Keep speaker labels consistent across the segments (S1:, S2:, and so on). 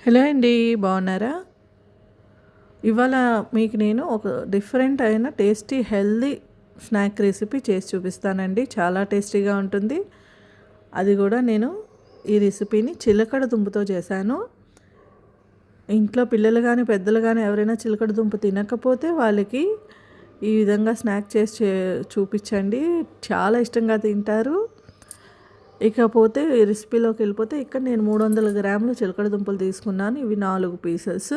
S1: Hello అండి, బాగున్నారా? ఇవాళ మీకు నేను ఒక డిఫరెంట్ అయిన టేస్టీ హెల్దీ స్నాక్ రెసిపీ చేసి చూపిస్తానండి. చాలా టేస్టీగా ఉంటుంది. అది కూడా నేను ఈ రెసిపీని చిలకడ దుంపతో చేశాను. ఇంట్లో పిల్లలు కానీ పెద్దలు కానీ ఎవరైనా చిలకడ దుంప తినకపోతే వాళ్ళకి ఈ విధంగా స్నాక్ చేసి చూపించండి. చాలా ఇష్టంగా తింటారు. ఇకపోతే రెసిపీలోకి వెళ్ళిపోతే ఇక్కడ నేను 300 గ్రాములు చిలకడ దుంపలు తీసుకున్నాను. ఇవి 4 పీసెస్.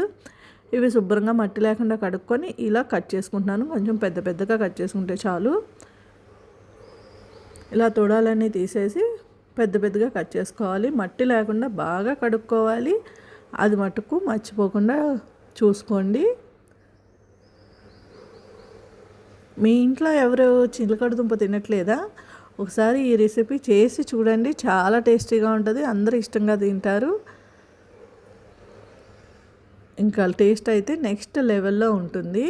S1: ఇవి శుభ్రంగా మట్టి లేకుండా కడుక్కొని ఇలా కట్ చేసుకుంటున్నాను. కొంచెం పెద్ద పెద్దగా కట్ చేసుకుంటే చాలు. ఇలా తొడాలన్నీ తీసేసి పెద్ద పెద్దగా కట్ చేసుకోవాలి. మట్టి లేకుండా బాగా కడుక్కోవాలి. అది మటుకు మర్చిపోకుండా చూసుకోండి. మీ ఇంట్లో ఎవరు చిలకడ దుంప తినట్లేదా? ఒకసారి ఈ రెసిపీ చేసి చూడండి. చాలా టేస్టీగా ఉంటుంది. అందరూ ఇష్టంగా తింటారు. ఇంకా టేస్ట్ అయితే నెక్స్ట్ లెవెల్లో ఉంటుంది.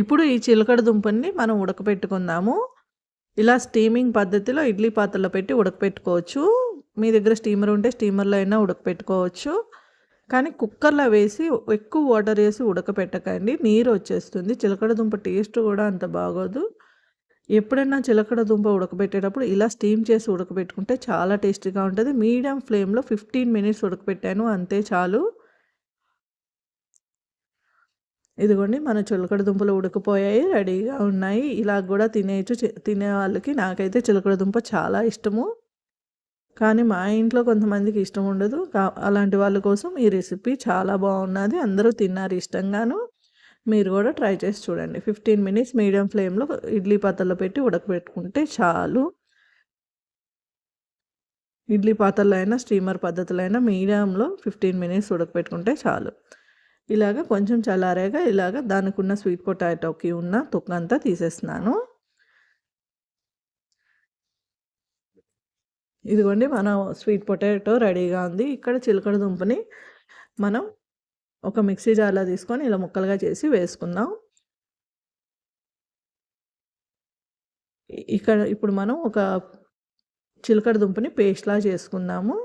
S1: ఇప్పుడు ఈ చిలకడ దుంపని మనం ఉడకపెట్టుకుందాము. ఇలా స్టీమింగ్ పద్ధతిలో ఇడ్లీ పాత్రలో పెట్టి ఉడకపెట్టుకోవచ్చు. మీ దగ్గర స్టీమర్ ఉంటే స్టీమర్లో అయినా ఉడకపెట్టుకోవచ్చు. కానీ కుక్కర్లో వేసి ఎక్కువ వాటర్ వేసి ఉడకపెట్టకండి, నీరు వచ్చేస్తుంది. చిలకడ దుంప టేస్ట్ కూడా అంత బాగోదు. ఎప్పుడైనా చిలకడ దుంప ఉడకబెట్టేటప్పుడు ఇలా స్టీమ్ చేసి ఉడకబెట్టుకుంటే చాలా టేస్టీగా ఉంటుంది. మీడియం ఫ్లేమ్లో 15 మినిట్స్ ఉడకబెట్టాను, అంతే చాలు. ఇదిగోండి, మన చిలకడ దుంపలు ఉడికిపోయాయి, రెడీగా ఉన్నాయి. ఇలా కూడా తినేయచ్చు తినే వాళ్ళకి. నాకైతే చిలకడ దుంప చాలా ఇష్టము. కానీ మా ఇంట్లో కొంతమందికి ఇష్టం ఉండదు. అలాంటి వాళ్ళ కోసం ఈ రెసిపీ చాలా బాగున్నది. అందరూ తిన్నారు ఇష్టంగాను. మీరు కూడా ట్రై చేసి చూడండి. 15 మినిట్స్ మీడియం ఫ్లేమ్లో ఇడ్లీ పాత్రలో పెట్టి ఉడకబెట్టుకుంటే చాలు. ఇడ్లీ పాత్రలో అయినా స్టీమర్ పద్ధతిలో అయినా మీడియంలో 15 మినిట్స్ ఉడకబెట్టుకుంటే చాలు. ఇలాగ కొంచెం చల్లారాక ఇలాగ దానికి ఉన్న స్వీట్ పొటాటోకి ఉన్న తొక్కంతా తీసేస్తున్నాను. ఇదిగోండి, మన స్వీట్ పొటాటో రెడీగా ఉంది. ఇక్కడ చిలకడ దుంపని మనం ఒక మిక్సీ జార్లో తీసుకొని ఇలా ముక్కలుగా చేసి వేసుకుందాం. ఇప్పుడు మనం ఒక చిలకడ దుంపని పేస్ట్లా చేసుకుందాము.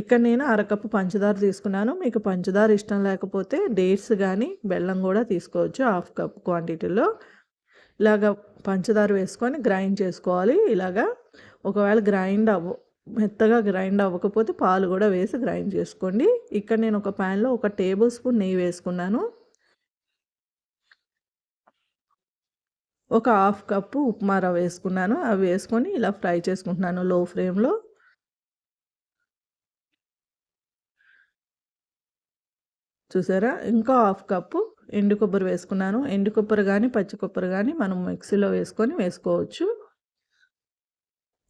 S1: ఇక్కడ నేను అరకప్పు పంచదార తీసుకున్నాను. మీకు పంచదార ఇష్టం లేకపోతే డేట్స్ కానీ బెల్లం కూడా తీసుకోవచ్చు. హాఫ్ కప్ క్వాంటిటీలో ఇలాగ పంచదార వేసుకొని గ్రైండ్ చేసుకోవాలి. ఇలాగా ఒకవేళ మెత్తగా గ్రైండ్ అవ్వకపోతే పాలు కూడా వేసి గ్రైండ్ చేసుకోండి. ఇక్కడ నేను ఒక ప్యాన్లో 1 టేబుల్ స్పూన్ నెయ్యి వేసుకున్నాను. ఒక హాఫ్ కప్పు ఉప్మా రవ్వ వేసుకున్నాను. అవి వేసుకొని ఇలా ఫ్రై చేసుకుంటున్నాను లో ఫ్లేమ్లో. చూసారా? ఇంకో హాఫ్ కప్పు ఎండు కొబ్బరి వేసుకున్నాను. ఎండు కొబ్బరి కానీ పచ్చి కొబ్బరి కానీ మనం మిక్సీలో వేసుకోవచ్చు.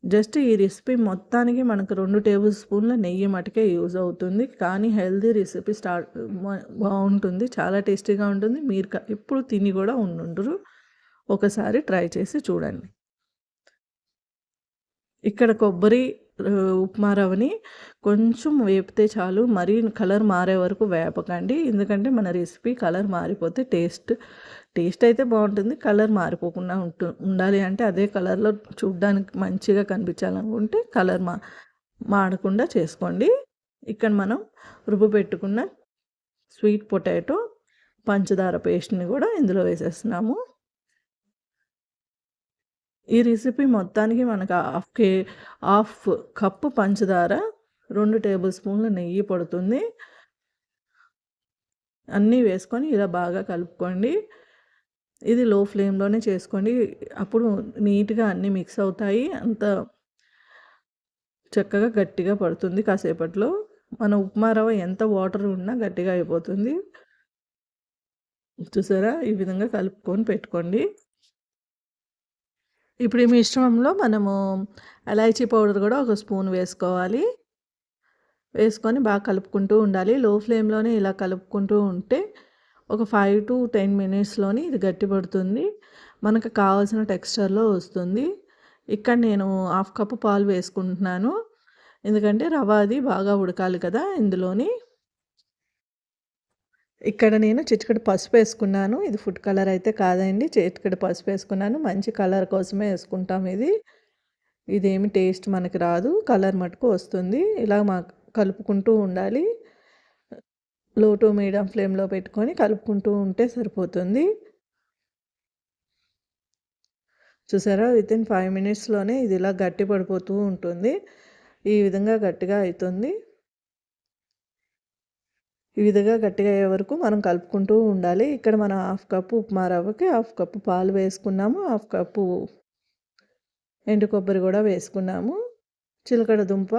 S1: జస్ట్ ఈ రెసిపీ మొత్తానికి మనకు 2 టేబుల్ స్పూన్ల నెయ్యి మటుకే యూజ్ అవుతుంది. కానీ హెల్దీ రెసిపీ బాగుంటుంది. చాలా టేస్టీగా ఉంటుంది. మీరు ఎప్పుడు తిని కూడా ఉండుంటారు. ఒకసారి ట్రై చేసి చూడండి. ఇక్కడ కొబ్బరి ఉప్మా రవ్వని కొంచెం వేపితే చాలు. మరీ కలర్ మారే వరకు వేపకండి. ఎందుకంటే మన రెసిపీ కలర్ మారిపోతే టేస్ట్ అయితే బాగుంటుంది. కలర్ మారిపోకుండా ఉండాలి అంటే అదే కలర్లో చూడడానికి మంచిగా కనిపించాలనుకుంటే కలర్ మాడకుండా చేసుకోండి. ఇక్కడ మనం పెట్టుకున్న స్వీట్ పొటాటో పంచదార పేస్ట్ని కూడా ఇందులో వేసేస్తున్నాము. ఈ రెసిపీ మొత్తానికి మనకు హాఫ్ కప్పు పంచదార, 2 టేబుల్ స్పూన్ల నెయ్యి పడుతుంది. అన్నీ వేసుకొని ఇలా బాగా కలుపుకోండి. ఇది లో ఫ్లేమ్లోనే చేసుకోండి. అప్పుడు నీట్గా అన్నీ మిక్స్ అవుతాయి. అంత చక్కగా గట్టిగా పడుతుంది. కాసేపట్లో మన ఉప్మా రవ్వ ఎంత వాటర్ ఉన్నా గట్టిగా అయిపోతుంది. చూసారా? ఈ విధంగా కలుపుకొని పెట్టుకోండి. ఇప్పుడు ఈ మిశ్రమంలో మనము ఎలాచీ పౌడర్ కూడా 1 స్పూన్ వేసుకోవాలి. వేసుకొని బాగా కలుపుకుంటూ ఉండాలి. లో ఫ్లేమ్లోనే ఇలా కలుపుకుంటూ ఉంటే ఒక 5 to 10 మినిట్స్లోని ఇది గట్టిపడుతుంది. మనకు కావాల్సిన టెక్స్చర్లో వస్తుంది. ఇక్కడ నేను హాఫ్ కప్పు పాలు వేసుకుంటున్నాను. ఎందుకంటే రవ్వ అది బాగా ఉడకాలి కదా ఇందులోని. ఇక్కడ నేను చిటికెడు పసుపు వేసుకున్నాను. ఇది ఫుడ్ కలర్ అయితే కాదండి. చిటికెడు పసుపు వేసుకున్నాను. మంచి కలర్ కోసమే వేసుకుంటాం ఇది. ఇదేమి టేస్ట్ మనకి రాదు, కలర్ మటుకు వస్తుంది. ఇలా కలుపుకుంటూ ఉండాలి. లో టు మీడియం ఫ్లేమ్‌లో పెట్టుకొని కలుపుకుంటూ ఉంటే సరిపోతుంది. చూసారా, వితిన్ 5 మినిట్స్‌లోనే ఇది ఇలా గట్టి పడిపోతూ ఉంటుంది. ఈ విధంగా గట్టిగా అయితుంది. ఈ విధంగా గట్టిగా అయ్యే వరకు మనం కలుపుకుంటూ ఉండాలి. ఇక్కడ మనం హాఫ్ కప్పు ఉప్మా రవ్వకి హాఫ్ కప్పు పాలు వేసుకున్నాము. హాఫ్ కప్పు ఎండు కొబ్బరి కూడా వేసుకున్నాము. చిలకడ దుంప,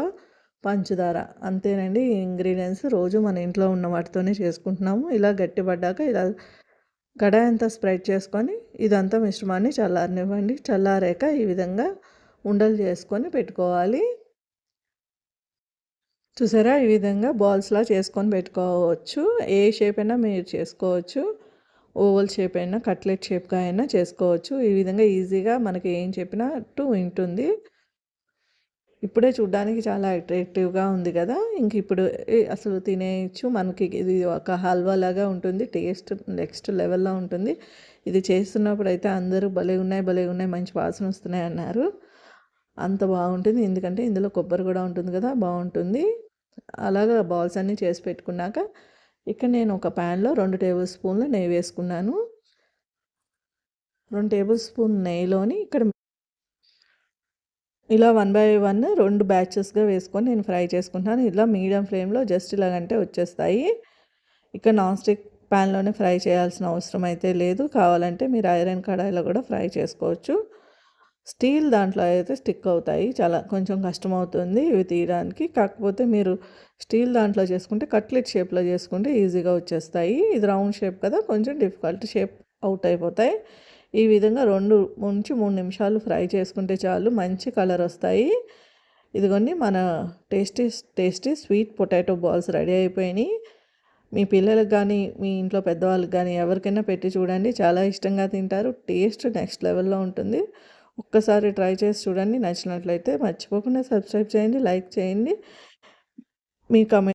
S1: పంచదార అంతేనండి ఈ ఇంగ్రీడియెంట్స్. రోజు మన ఇంట్లో ఉన్న వాటితోనే చేసుకుంటున్నాము. ఇలా గట్టిపడ్డాక ఇలా కడాయి అంతా స్ప్రెడ్ చేసుకొని ఇదంతా మిశ్రమాన్ని చల్లారనివ్వండి. చల్లారాక ఈ విధంగా ఉండలు చేసుకొని పెట్టుకోవాలి. చూసారా, ఈ విధంగా బాల్స్‌లా చేసుకొని పెట్టుకోవచ్చు. ఏ షేప్ అయినా మీరు చేసుకోవచ్చు. ఓవల్ షేప్ అయినా, కట్లెట్ షేప్‌గా అయినా చేసుకోవచ్చు. ఈ విధంగా ఈజీగా మనకి ఏం చెప్పినట్టు వింటుంది. ఇప్పుడే చూడ్డానికి చాలా అట్రాక్టివ్‌గా ఉంది కదా! ఇంక ఇప్పుడు అసలు తినేయొచ్చు. మనకి ఇది ఒక హల్వా లాగా ఉంటుంది. టేస్ట్ నెక్స్ట్ లెవెల్‌లో ఉంటుంది. ఇది చేస్తున్నప్పుడైతే అందరూ భలే ఉన్నాయి, భలే ఉన్నాయి, మంచి వాసన వస్తున్నాయి అన్నారు. అంత బాగుంటుంది. ఎందుకంటే ఇందులో కొబ్బరి కూడా ఉంటుంది కదా! బాగుంటుంది. అలాగా బాల్స్ అన్నీ చేసి పెట్టుకున్నాక ఇక్కడ నేను ఒక ప్యాన్‌లో 2 టేబుల్ స్పూన్లు నెయ్యి వేసుకున్నాను. 2 టేబుల్ స్పూన్ నెయ్యిలోని ఇక్కడ ఇలా 1 బై 1 2 బ్యాచెస్‌గా వేసుకొని నేను ఫ్రై చేసుకుంటున్నాను. ఇలా మీడియం ఫ్లేమ్‌లో జస్ట్ ఇలాగంటే వచ్చేస్తాయి. ఇక్కడ నాన్ స్టిక్ ప్యాన్‌లోనే ఫ్రై చేయాల్సిన అవసరం అయితే లేదు. కావాలంటే మీరు ఐరన్ కడాయిలో కూడా ఫ్రై చేసుకోవచ్చు. స్టీల్ దాంట్లో అయితే స్టిక్ అవుతాయి. చాలా కొంచెం కష్టమవుతుంది ఇవి తీయడానికి. కాకపోతే మీరు స్టీల్ దాంట్లో చేసుకుంటే కట్లెట్ షేప్‌లో చేసుకుంటే ఈజీగా వచ్చేస్తాయి. ఇది రౌండ్ షేప్ కదా, కొంచెం డిఫికల్ట్ షేప్ అవుట్ అయిపోతాయి. ఈ విధంగా 2-3 నిమిషాలు ఫ్రై చేసుకుంటే చాలు, మంచి కలర్ వస్తాయి. ఇదిగోండి మన tasty tasty sweet potato balls ready అయిపోయినాయి. మీ పిల్లలకు కానీ, మీ ఇంట్లో పెద్దవాళ్ళకి కానీ ఎవరికైనా పెట్టి చూడండి. చాలా ఇష్టంగా తింటారు. టేస్ట్ నెక్స్ట్ లెవెల్‌లో ఉంటుంది. ఒక్కసారి ట్రై చేసి చూడండి. నచ్చినట్లయితే మర్చిపోకుండా సబ్స్క్రైబ్ చేయండి, లైక్ చేయండి. మీ కామెంట్